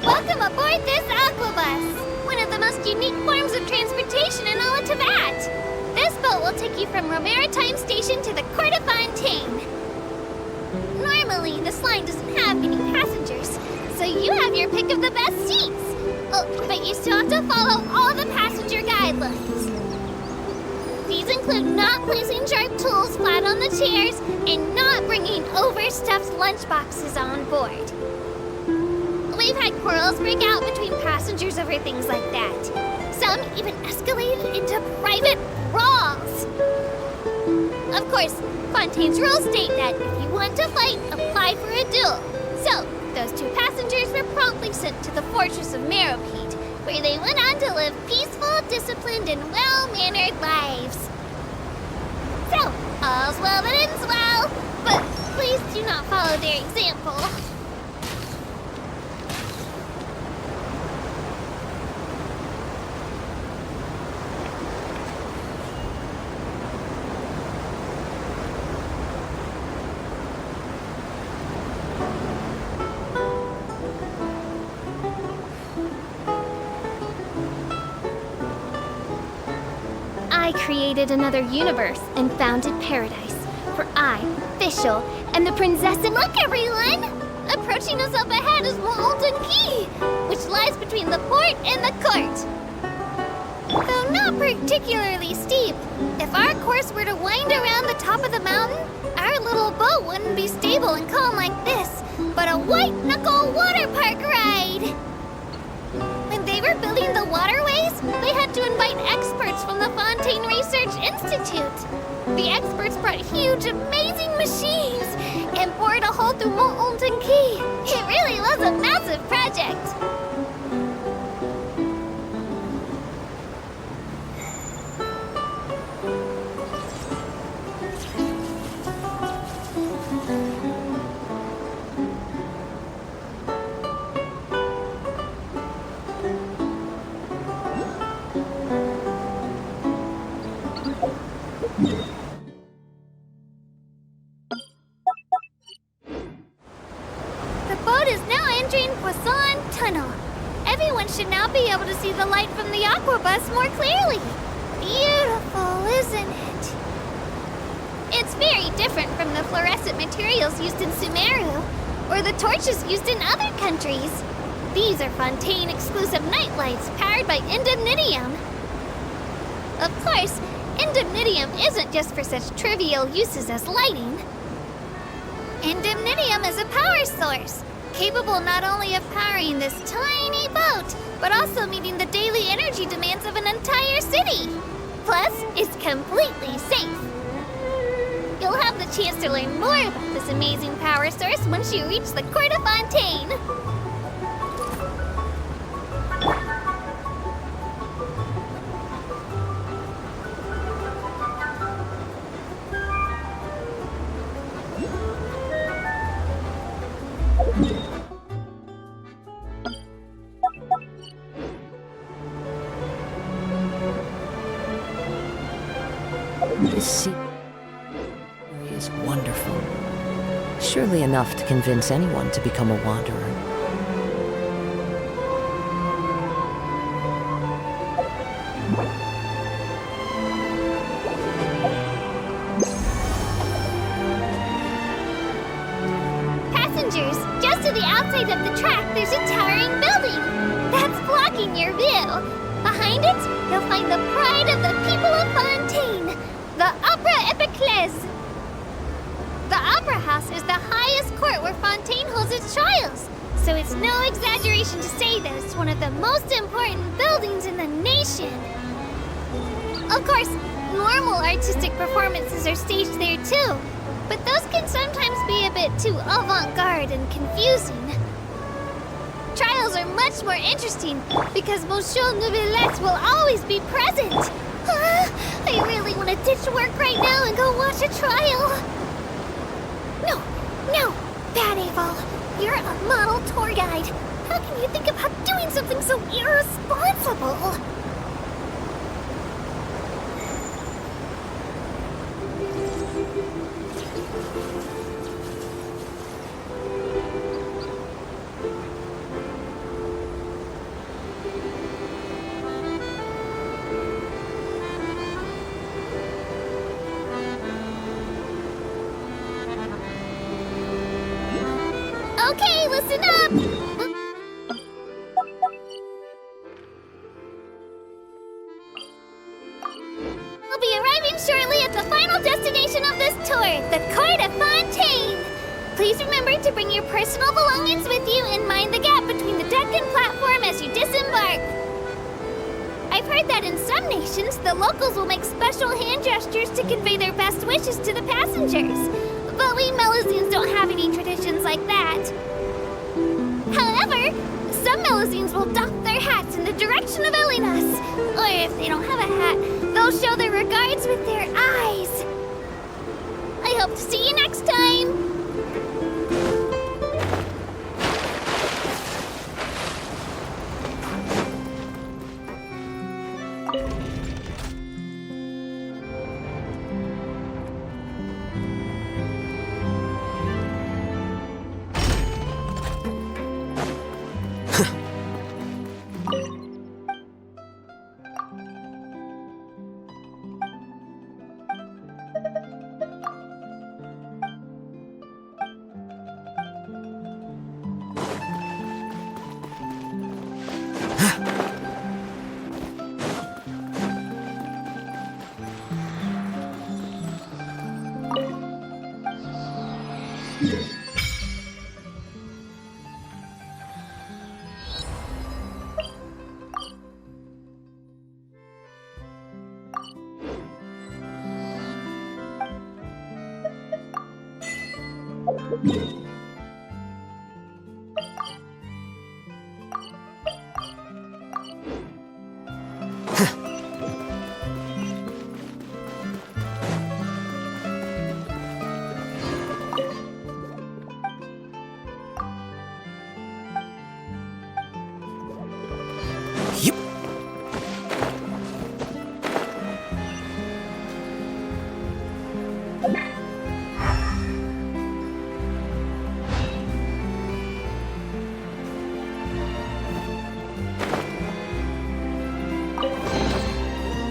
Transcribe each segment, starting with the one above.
Welcome aboard this aquabus, one of the most unique forms of transportation in all of Teyvat. This boat will take you from Romaritime Station to the Court of Fontaine. Normally, this line doesn't have any passengers, so you have your pick of the best seats. Oh, but you still have to follow all the passenger guidelines. These include not placing sharp tools flat on the chairs and not bringing overstuffed lunchboxes on board. We've had quarrels break out between passengers over things like that. Some even escalated into private brawls. Of course, Fontaine's rules state that if you want to fight, apply for a duel. So, those two passengers were promptly sent to the Fortress of Meropede, where they went on to live peaceful, disciplined, and well-mannered lives. So, all's well that ends well, but please do not follow their example. I created another universe and founded paradise, for I, Fischl, am the princess and look, everyone! Approaching us up ahead is Molten Key, which lies between the port and the court. Though not particularly steep, if our course were to wind around the top of the mountain, our little boat wouldn't be stable and calm like this, but a white-knuckle water park ride! When they were building the waterways, they had to invite experts from the Fontaine Research Institute. The experts brought huge, amazing machines and bored a hole through Molten Key. It really was a massive project. Should now be able to see the light from the aquabus more clearly. Beautiful, isn't it? It's very different from the fluorescent materials used in Sumeru, or the torches used in other countries. These are Fontaine-exclusive nightlights powered by indemnitium. Of course, indemnitium isn't just for such trivial uses as lighting. Indemnitium is a power source, capable not only of powering this tiny boat, but also meeting the daily energy demands of an entire city. Plus, it's completely safe. You'll have the chance to learn more about this amazing power source once you reach the Court of Fontaine. This scenery is wonderful. Surely enough to convince anyone to become a wanderer. Passengers, just to the outside of the track, there's a towering building. That's blocking your view. Behind it, you'll find the pride of the people of Fontaine, the Opera Epiclese. The Opera House is the highest court where Fontaine holds its trials, so it's no exaggeration to say that it's one of the most important buildings in the nation. Of course, Normal artistic performances are staged there too, but those can sometimes be a bit too avant-garde and confusing. Trials are much more interesting because Monsieur Nouvellette will always be present. I really want to ditch work right now and go watch a trial. No, Bad Evil. You're a model tour guide. How can you think about doing something so irresponsible? Okay, listen up! We'll be arriving shortly at the final destination of this tour, the Court of Fontaine. Please remember to bring your personal belongings with you and mind the gap between the deck and platform as you disembark. I've heard that in some nations, the locals will make special hand gestures to convey their best wishes to the passengers. But we Melusines don't have any traditions like that. However, some Melusines will doff their hats in the direction of Elinas. Or if they don't have a hat, they'll show their regards with their eyes. I hope to see you next time!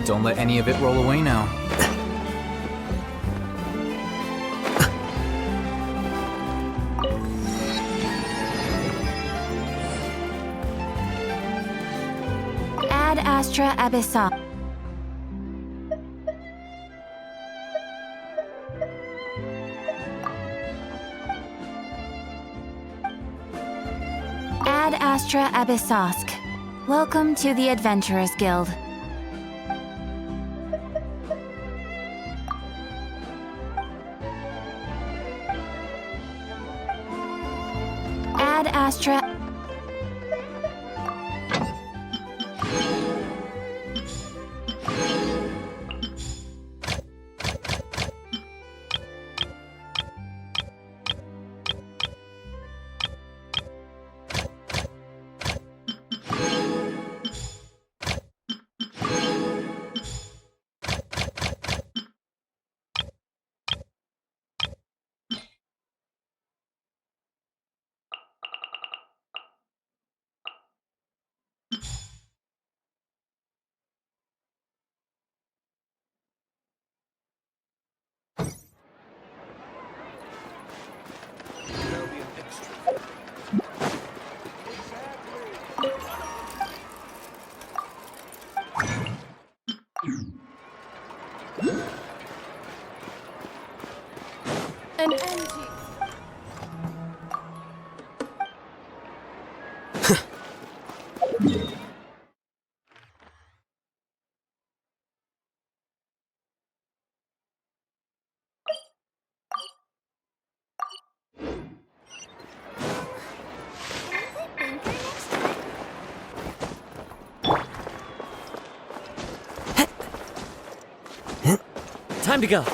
Don't let any of it roll away now. Ad Astra Abyssa. Ad Astra Abyssosk. Welcome to the Adventurers Guild. Ad Astra. An engine. Time to go.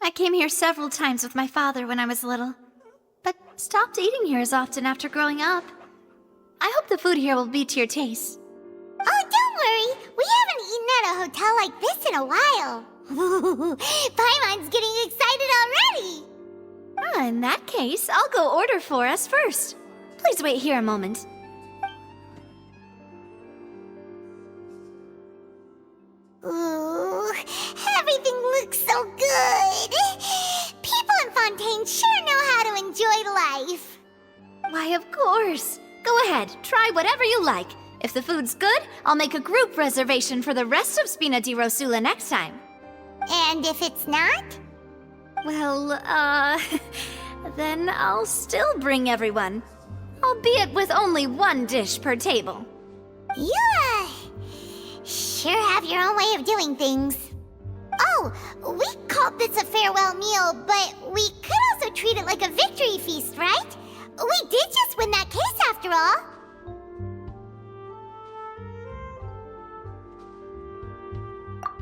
I came here several times with my father when I was little, but stopped eating here as often after growing up. I hope the food here will be to your taste. Oh, don't worry. We haven't eaten at a hotel like this in a while. Paimon's getting excited already. In that case, I'll go order for us first. Please wait here a moment. Ooh, everything looks so good. People in Fontaine sure know how to enjoy life. Why, of course. Go ahead, try whatever you like. If the food's good, I'll make a group reservation for the rest of Spina di Rosula next time. And if it's not? Well, then I'll still bring everyone. Albeit with only one dish per table. You, sure have your own way of doing things. Oh, we called this a farewell meal, but we could also treat it like a victory feast, right? We did just win that case after all.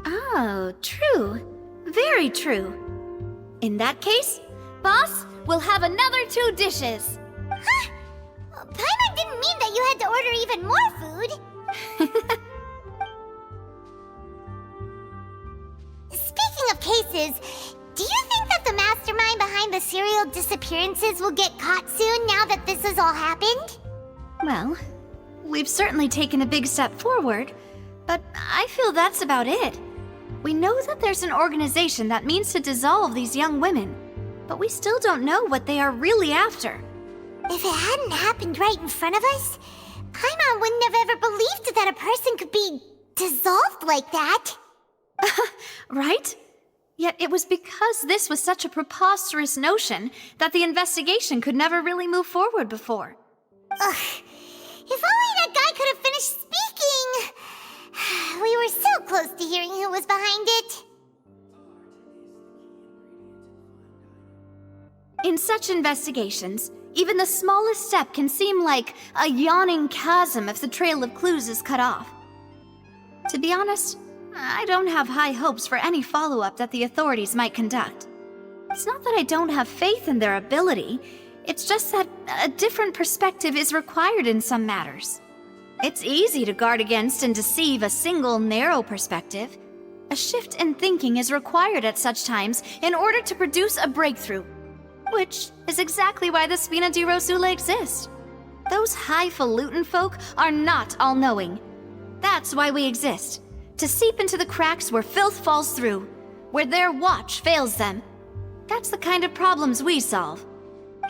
Oh, true. Very true. In that case, boss, we'll have another 2 dishes. Huh? Paimon didn't mean that you had to order even more food. Speaking of cases, do you think that the mastermind behind the serial disappearances will get caught soon now that this has all happened? Well, we've certainly taken a big step forward, but I feel that's about it. We know that there's an organization that means to dissolve these young women, but we still don't know what they are really after. If it hadn't happened right in front of us, Paimon wouldn't have ever believed that a person could be dissolved like that. Right? Yet it was because this was such a preposterous notion that the investigation could never really move forward before. Ugh. If only that guy could have finished speaking! We were so close to hearing who was behind it. In such investigations, even the smallest step can seem like a yawning chasm if the trail of clues is cut off. To be honest, I don't have high hopes for any follow-up that the authorities might conduct. It's not that I don't have faith in their ability, it's just that a different perspective is required in some matters. It's easy to guard against and deceive a single narrow perspective. A shift in thinking is required at such times in order to produce a breakthrough, which is exactly why the Spina di Rosula exist. Those highfalutin folk are not all-knowing. That's why we exist. To seep into the cracks where filth falls through, where their watch fails them. That's the kind of problems we solve.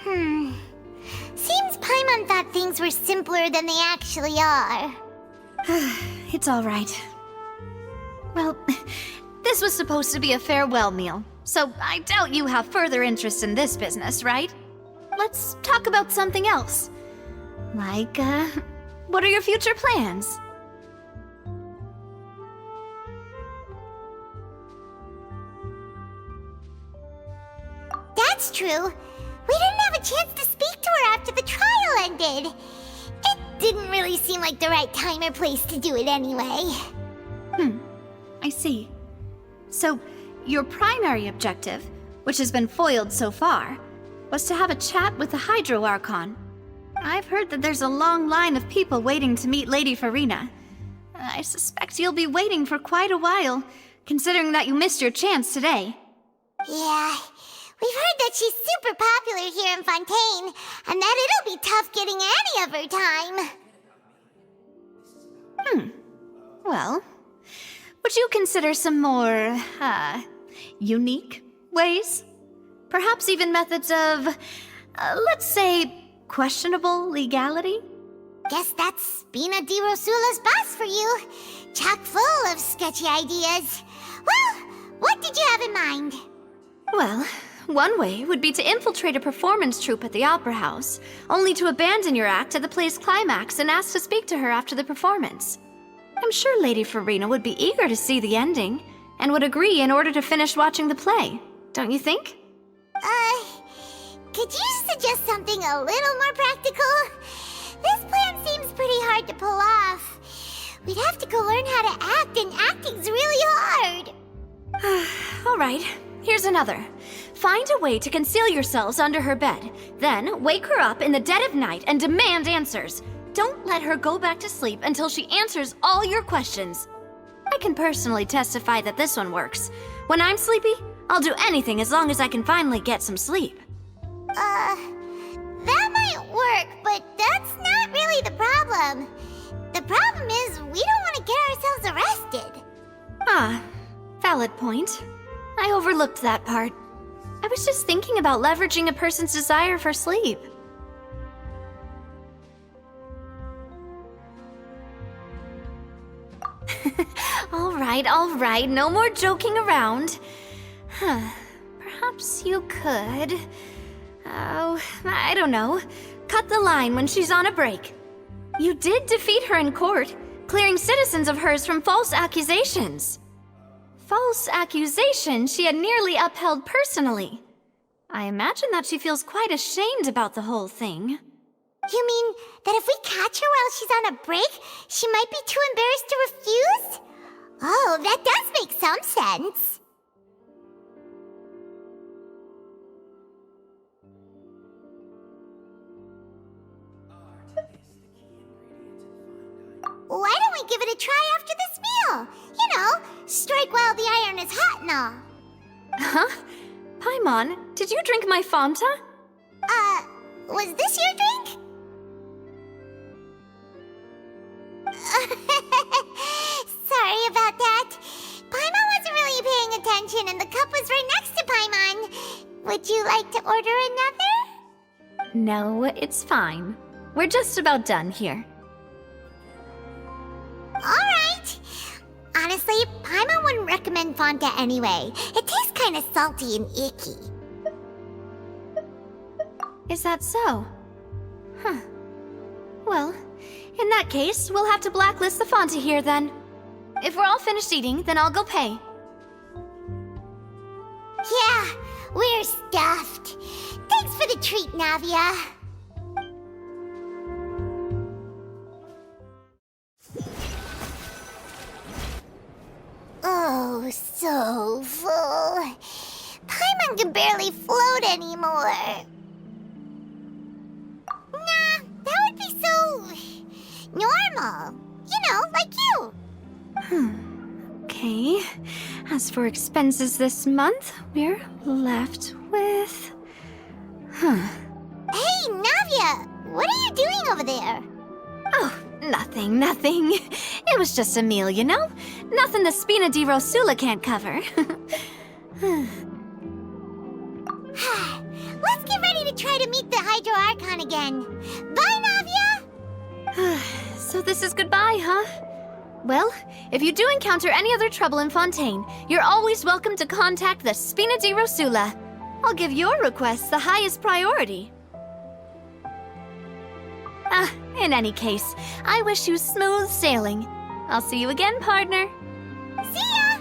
Seems Paimon thought things were simpler than they actually are. It's all right. Well, this was supposed to be a farewell meal, so I doubt you have further interest in this business, right? Let's talk about something else. Like, what are your future plans? That's true. We didn't have a chance to speak to her after the trial ended. It didn't really seem like the right time or place to do it anyway. I see. So, your primary objective, which has been foiled so far, was to have a chat with the Hydro Archon. I've heard that there's a long line of people waiting to meet Lady Farina. I suspect you'll be waiting for quite a while, considering that you missed your chance today. Yeah, we've heard that she's super popular here in Fontaine, and that it'll be tough getting any of her time. Well, would you consider some more, unique ways? Perhaps even methods of, let's say, questionable legality? Guess that's Spina di Rosula's boss for you. Chock full of sketchy ideas. Well, what did you have in mind? Well, one way would be to infiltrate a performance troupe at the Opera House, only to abandon your act at the play's climax and ask to speak to her after the performance. I'm sure Lady Farina would be eager to see the ending, and would agree in order to finish watching the play, don't you think? Could you suggest something a little more practical? This plan seems pretty hard to pull off. We'd have to go learn how to act, and acting's really hard. Alright, here's another. Find a way to conceal yourselves under her bed, then wake her up in the dead of night and demand answers. Don't let her go back to sleep until she answers all your questions. I can personally testify that this one works. When I'm sleepy, I'll do anything as long as I can finally get some sleep. That might work, but that's not really the problem. The problem is we don't want to get ourselves arrested. Ah, valid point. I overlooked that part. I was just thinking about leveraging a person's desire for sleep. All right, no more joking around. Perhaps you could... Oh, I don't know. Cut the line when she's on a break. You did defeat her in court, clearing citizens of hers from false accusations. False accusations she had nearly upheld personally. I imagine that she feels quite ashamed about the whole thing. You mean that if we catch her while she's on a break, she might be too embarrassed to refuse? Oh, that does make some sense. Why don't we give it a try after this meal? You know, strike while the iron is hot and all. Huh? Paimon, did you drink my Fanta? Was this your drink? Sorry about that. Paimon wasn't really paying attention and the cup was right next to Paimon. Would you like to order another? No, it's fine. We're just about done here. Alright. Honestly, Paimon wouldn't recommend Fanta anyway. It tastes kind of salty and icky. Is that so? Huh. Well, in that case, we'll have to blacklist the Fanta here then. If we're all finished eating, then I'll go pay. Yeah, we're stuffed. Thanks for the treat, Navia. Oh, so full. Paimon can barely float anymore. Nah, that would be so... normal. You know, like you. Okay. As for expenses this month, we're left with... Hey, Navia! What are you doing over there? Oh, nothing. It was just a meal, you know? Nothing the Spina di Rosula can't cover. Let's get ready to try to meet the Hydro Archon again. Bye, Navia! So this is goodbye, huh? Well, if you do encounter any other trouble in Fontaine, you're always welcome to contact the Spina di Rosula. I'll give your requests the highest priority. In any case, I wish you smooth sailing. I'll see you again, partner. See ya!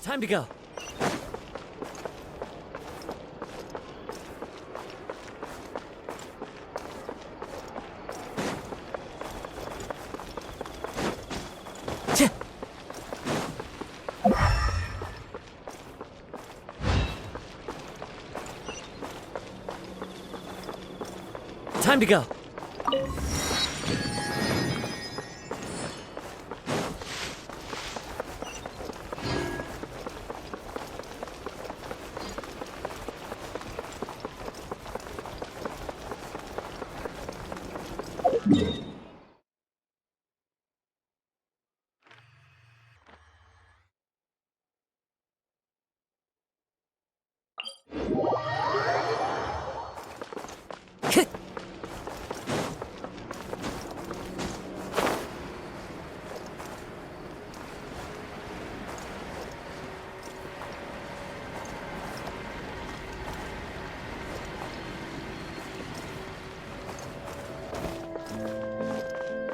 Time to go. Time to go.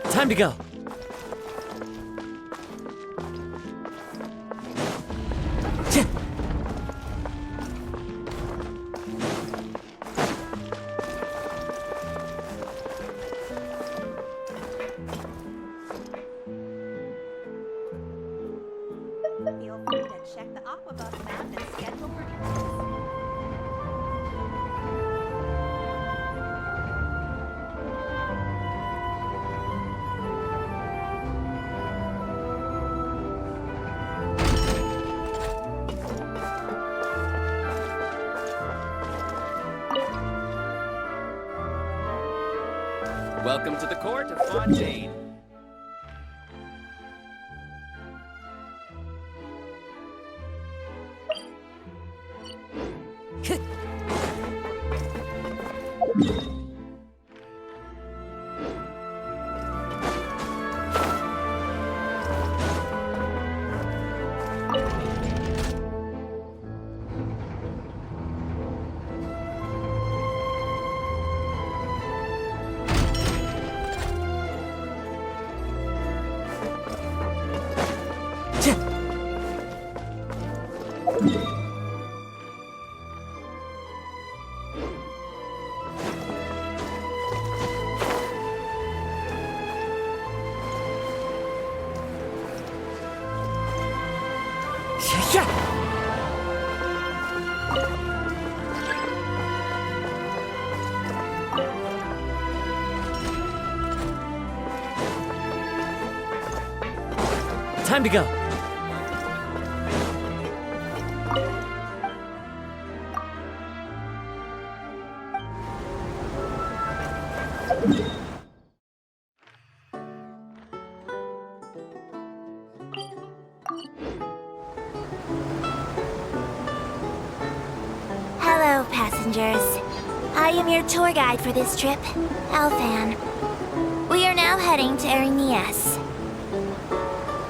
Time to go. Feel free to check the Aquabus map and schedule for tours. Welcome to the court of Fontaine. Time to go. Hello, passengers. I am your tour guide for this trip, Alfan. We are now heading to Erinias.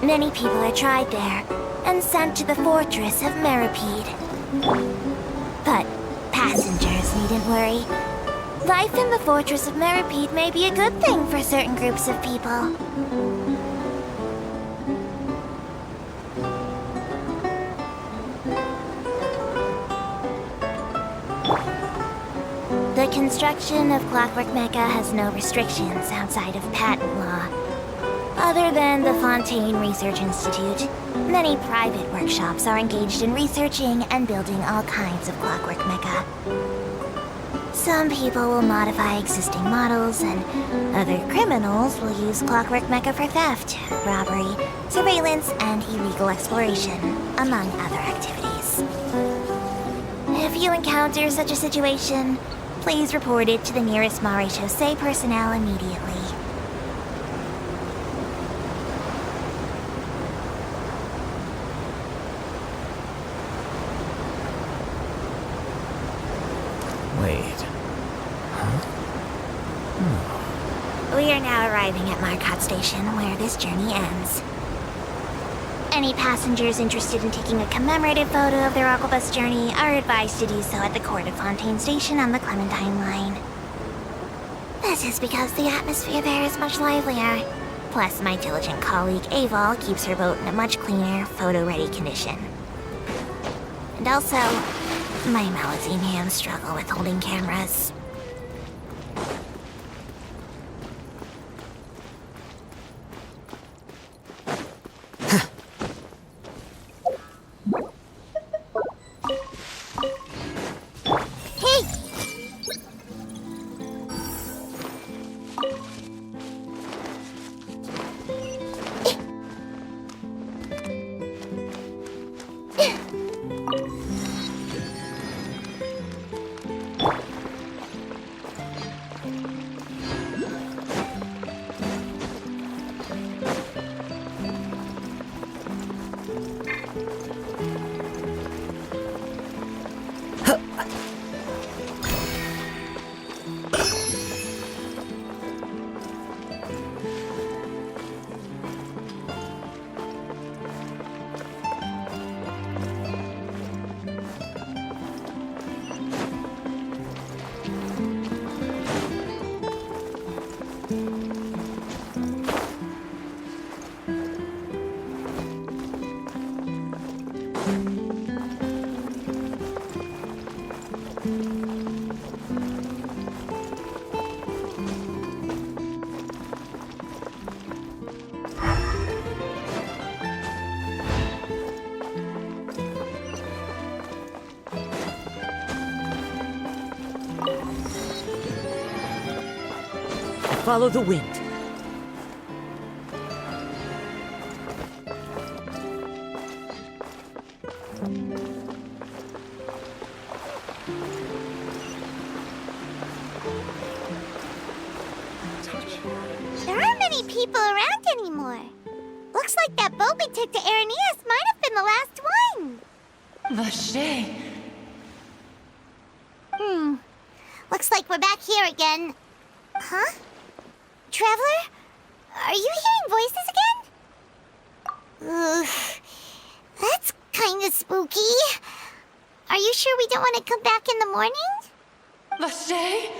Many people are tried there and sent to the fortress of Meripede. But passengers needn't worry. Life in the fortress of Meripede may be a good thing for certain groups of people. The construction of Clockwork Mecha has no restrictions outside of patent law. Other than the Fontaine Research Institute, many private workshops are engaged in researching and building all kinds of Clockwork Mecha. Some people will modify existing models, and other criminals will use Clockwork Mecha for theft, robbery, surveillance, and illegal exploration, among other activities. If you encounter such a situation, please report it to the nearest miHoYo personnel immediately. Wait. We are now arriving at Marcotte Station, where this journey ends. Any passengers interested in taking a commemorative photo of their Aquabus journey are advised to do so at the Court of Fontaine Station on the Clementine line. This is because the atmosphere there is much livelier. Plus, my diligent colleague Aval keeps her boat in a much cleaner, photo-ready condition. And also, my Malazinians struggle with holding cameras. Follow the wind. There aren't many people around anymore. Looks like that boat we took to Aranias might have been the last one. Vache. Looks like we're back here again. Huh? Traveler? Are you hearing voices again? Ugh. That's kinda spooky. Are you sure we don't want to come back in the morning? Vache?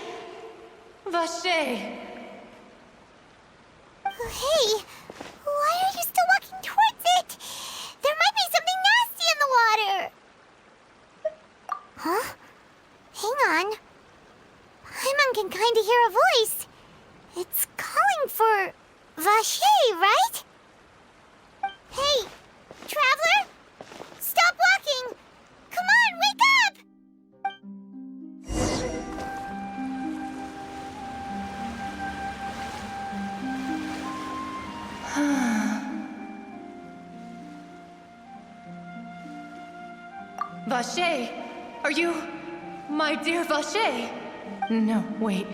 Vache. Hey, why are you still walking towards it? There might be something nasty in the water. Huh? Hang on. Paimon can kinda hear a voice. It's calling for Vache, right? Hey, traveler? Stop walking! Come on, wake up! Vache, are you my dear Vache? No, wait.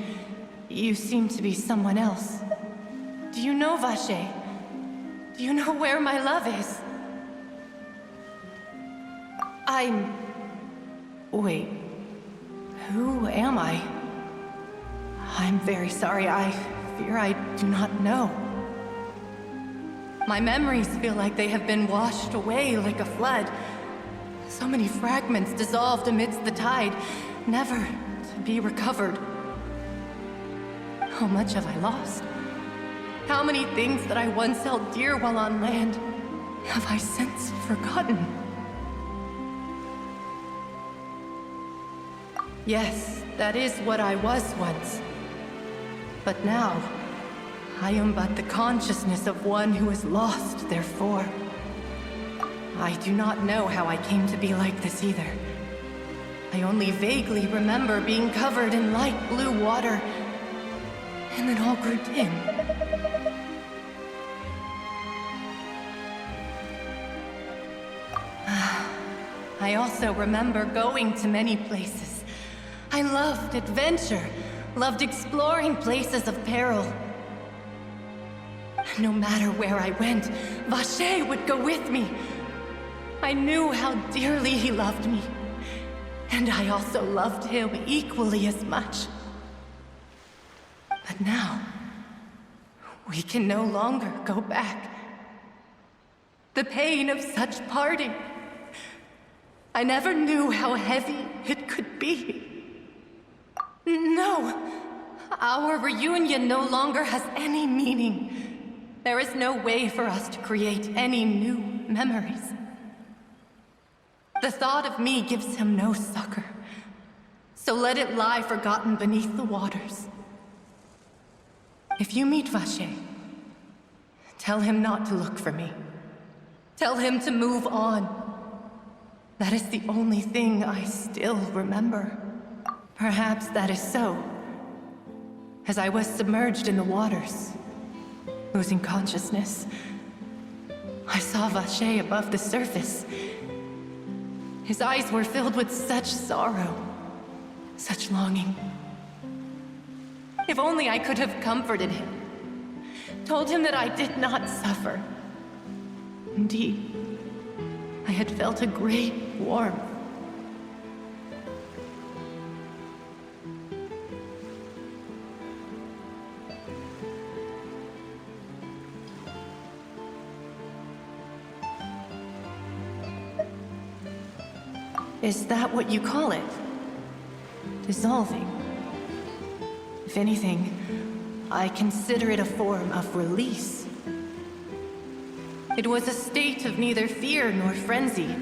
You seem to be someone else. Do you know Vache? Do you know where my love is? Wait. Who am I? I'm very sorry. I fear I do not know. My memories feel like they have been washed away like a flood. So many fragments dissolved amidst the tide, never to be recovered. How much have I lost? How many things that I once held dear while on land have I since forgotten? Yes, that is what I was once. But now, I am but the consciousness of one who is lost, therefore. I do not know how I came to be like this either. I only vaguely remember being covered in light blue water, and then all grew dim. I also remember going to many places. I loved adventure, loved exploring places of peril. No matter where I went, Vache would go with me. I knew how dearly he loved me, and I also loved him equally as much. But now, we can no longer go back. The pain of such parting, I never knew how heavy it could be. No, our reunion no longer has any meaning. There is no way for us to create any new memories. The thought of me gives him no succor, so let it lie forgotten beneath the waters. If you meet Vache, tell him not to look for me. Tell him to move on. That is the only thing I still remember. Perhaps that is so, as I was submerged in the waters, losing consciousness. I saw Vache above the surface. His eyes were filled with such sorrow, such longing. If only I could have comforted him, told him that I did not suffer. Indeed, I had felt a great warmth. Is that what you call it? Dissolving? If anything, I consider it a form of release. It was a state of neither fear nor frenzy,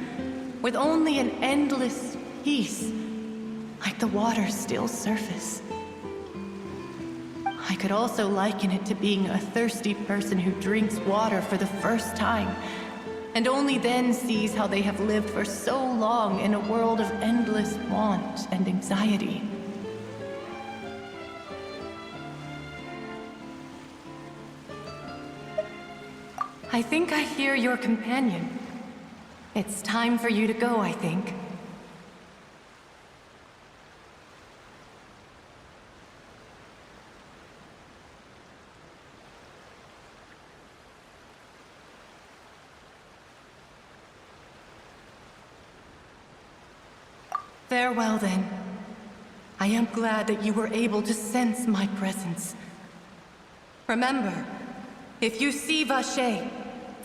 with only an endless peace, like the water's still surface. I could also liken it to being a thirsty person who drinks water for the first time, and only then sees how they have lived for so long in a world of endless want and anxiety. I think I hear your companion. It's time for you to go, I think. Farewell, then. I am glad that you were able to sense my presence. Remember, if you see Vache,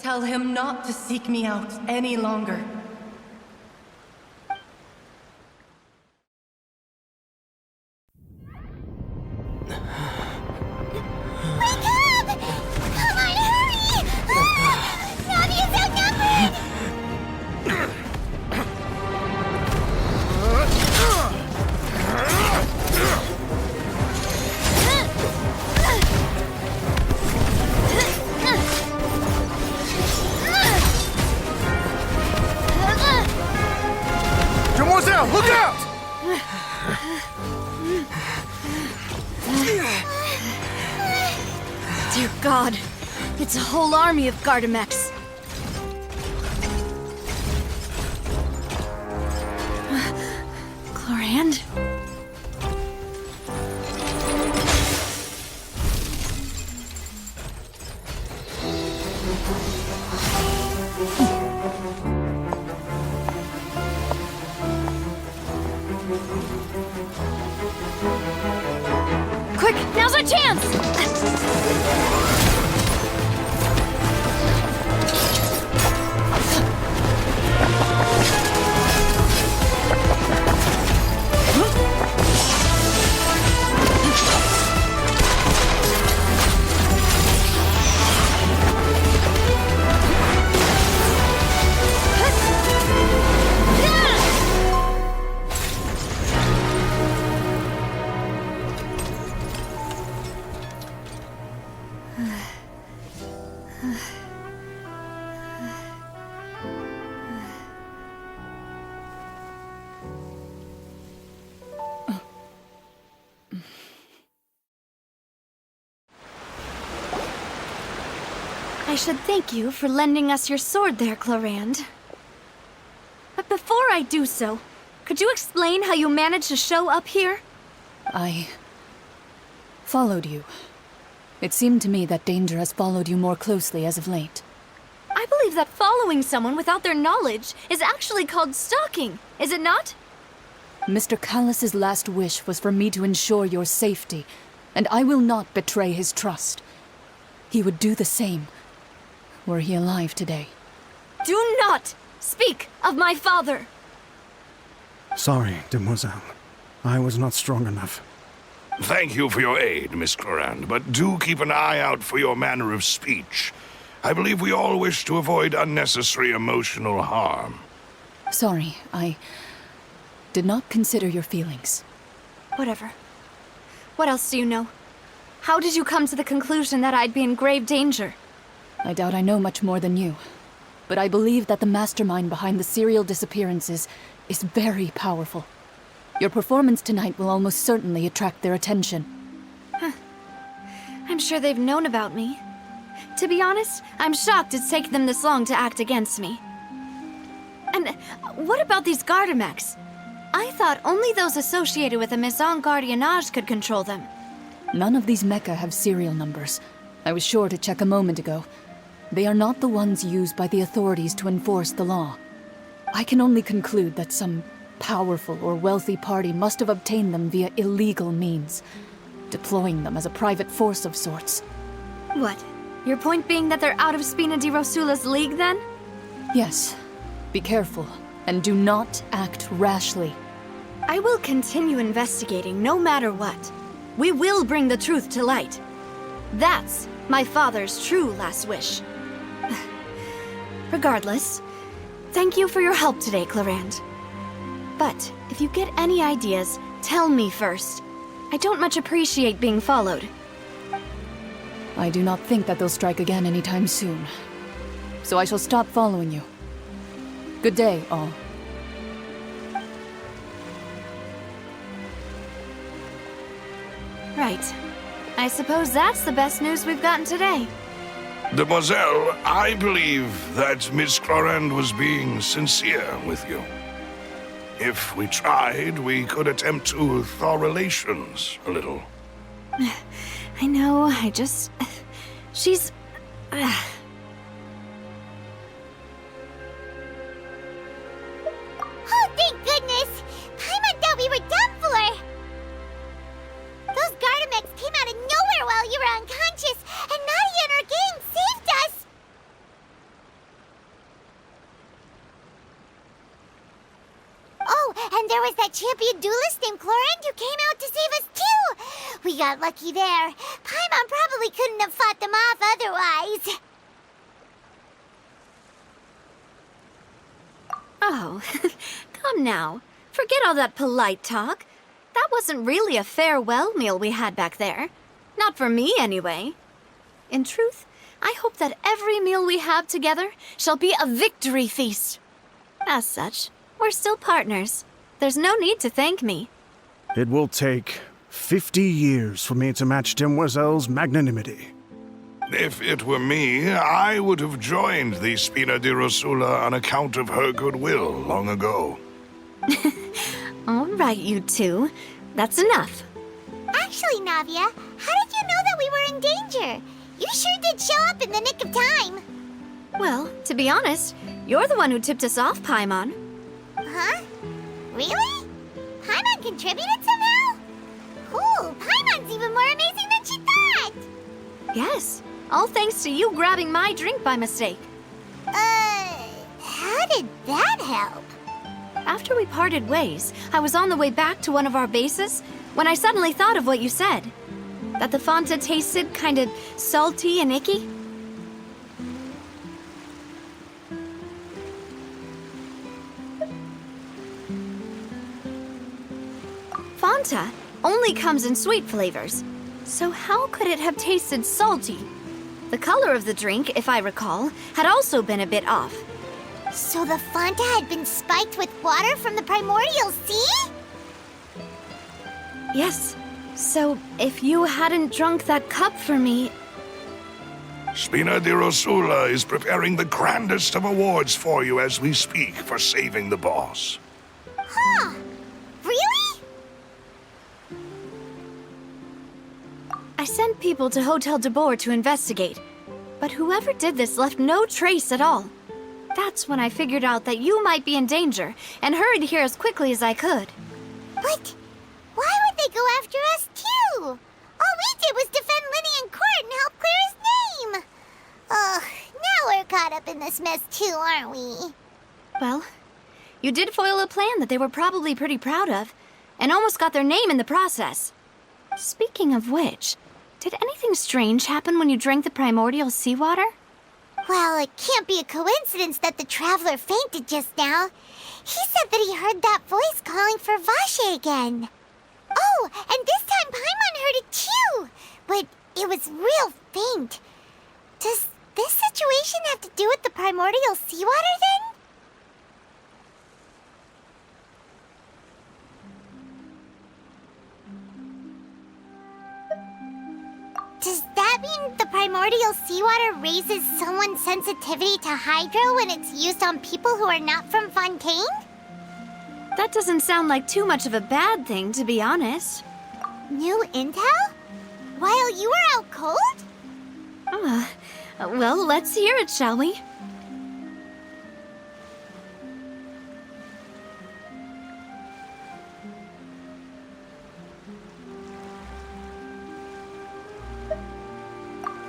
tell him not to seek me out any longer. Look out! Dear God, it's a whole army of Gardamex. Chlorand? Quick, now's our chance! should thank you for lending us your sword there, Clorand. But before I do so, could you explain how you managed to show up here? I followed you. It seemed to me that danger has followed you more closely as of late. I believe that following someone without their knowledge is actually called stalking, is it not? Mr. Callus's last wish was for me to ensure your safety, and I will not betray his trust. He would do the same, were he alive today. Do not speak of my father! Sorry, demoiselle. I was not strong enough. Thank you for your aid, Miss Clorand, but do keep an eye out for your manner of speech. I believe we all wish to avoid unnecessary emotional harm. Sorry, I did not consider your feelings. Whatever. What else do you know? How did you come to the conclusion that I'd be in grave danger? I doubt I know much more than you, but I believe that the mastermind behind the serial disappearances is very powerful. Your performance tonight will almost certainly attract their attention. I'm sure they've known about me. To be honest, I'm shocked it's taken them this long to act against me. And what about these Gardamex? I thought only those associated with the Maison Gardiennage could control them. None of these mecha have serial numbers. I was sure to check a moment ago. They are not the ones used by the authorities to enforce the law. I can only conclude that some powerful or wealthy party must have obtained them via illegal means, deploying them as a private force of sorts. What? Your point being that they're out of Spina di Rosula's league, then? Yes. Be careful, and do not act rashly. I will continue investigating no matter what. We will bring the truth to light. That's my father's true last wish. Regardless, thank you for your help today, Clorand. But if you get any ideas, tell me first. I don't much appreciate being followed. I do not think that they'll strike again anytime soon. So I shall stop following you. Good day, all. Right. I suppose that's the best news we've gotten today. Demoiselle, I believe that Miss Clorand was being sincere with you. If we tried, we could attempt to thaw relations a little. I know, she's... Oh, thank goodness! Paimon thought we were done for! Those Gardamex came out of nowhere while you were unconscious, and Nadia and her gang saved us! Oh, and there was that champion duelist named Clorand who came out to save us too! We got lucky there. Paimon probably couldn't have fought them off otherwise. Oh, come now. Forget all that polite talk. That wasn't really a farewell meal we had back there. Not for me, anyway. In truth, I hope that every meal we have together shall be a victory feast. As such, we're still partners. There's no need to thank me. It will take 50 years for me to match Demoiselle's magnanimity. If it were me, I would have joined the Spina di Rosula on account of her goodwill long ago. All right, you two. That's enough. Actually, Navia, how did you know that we were in danger? You sure did show up in the nick of time. Well, to be honest, you're the one who tipped us off, Paimon. Huh? Really? Paimon contributed somehow? Cool, Paimon's even more amazing than she thought! Yes, all thanks to you grabbing my drink by mistake. How did that help? After we parted ways, I was on the way back to one of our bases when I suddenly thought of what you said. That the Fanta tasted kind of salty and icky. Fanta only comes in sweet flavors, so how could it have tasted salty? The color of the drink, if I recall, had also been a bit off. So the Fanta had been spiked with water from the primordial sea? Yes. So if you hadn't drunk that cup for me... Spina di Rosula is preparing the grandest of awards for you as we speak for saving the boss. Huh. Really? I sent people to Hotel de Boer to investigate, but whoever did this left no trace at all. That's when I figured out that you might be in danger, and hurried here as quickly as I could. But why would they go after us too? All we did was defend Linny in court and help clear his name. Ugh, now we're caught up in this mess too, aren't we? Well, you did foil a plan that they were probably pretty proud of, and almost got their name in the process. Speaking of which, did anything strange happen when you drank the primordial seawater? Well, it can't be a coincidence that the traveler fainted just now. He said that he heard that voice calling for Vache again. Oh, and this time Paimon heard it too, but it was real faint. Does this situation have to do with the primordial seawater then? Does that mean the primordial seawater raises someone's sensitivity to hydro when it's used on people who are not from Fontaine? That doesn't sound like too much of a bad thing, to be honest. New intel? While you were out cold? Well, let's hear it, shall we?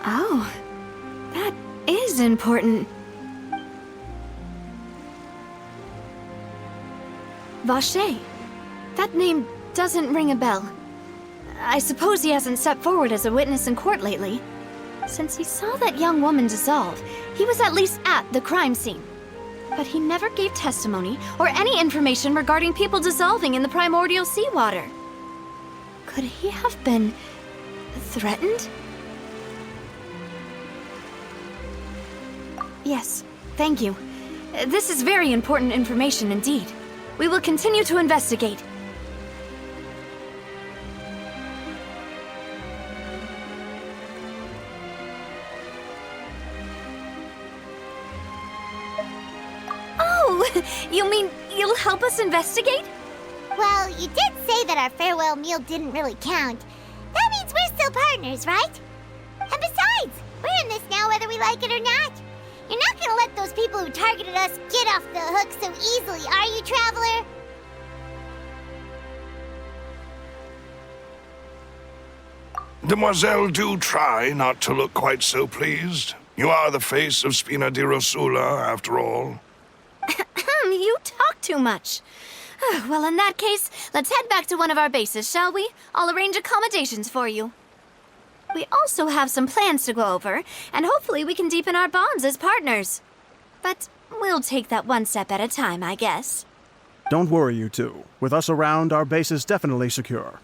Oh, that is important. Vache. That name doesn't ring a bell. I suppose he hasn't stepped forward as a witness in court lately. Since he saw that young woman dissolve, he was at least at the crime scene. But he never gave testimony or any information regarding people dissolving in the primordial seawater. Could he have been threatened? Yes, thank you. This is very important information indeed. We will continue to investigate. Oh, you mean you'll help us investigate? Well, you did say that our farewell meal didn't really count. That means we're still partners, right? And besides, we're in this now whether we like it or not. You're not gonna let those people who targeted us get off the hook so easily, are you, Traveler? Demoiselle, do try not to look quite so pleased. You are the face of Spina di Rosula, after all. You talk too much. Well, in that case, let's head back to one of our bases, shall we? I'll arrange accommodations for you. We also have some plans to go over, and hopefully we can deepen our bonds as partners. But we'll take that one step at a time, I guess. Don't worry, you two. With us around, our base is definitely secure.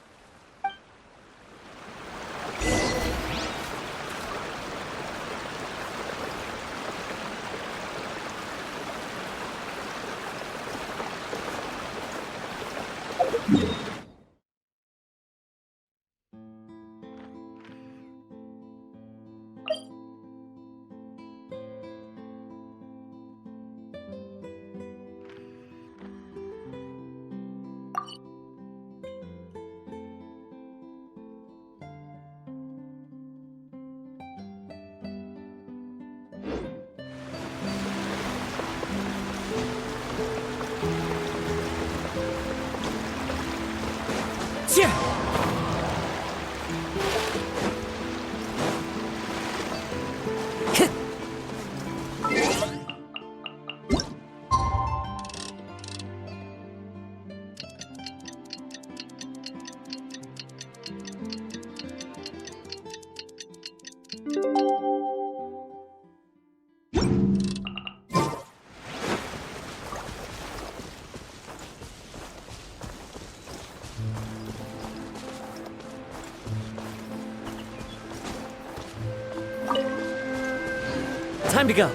Time to go.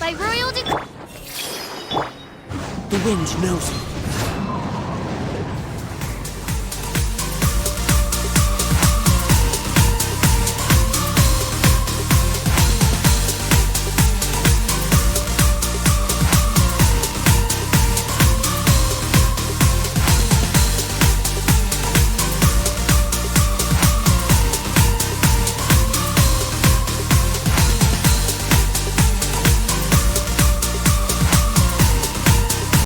By royal The wind knows me.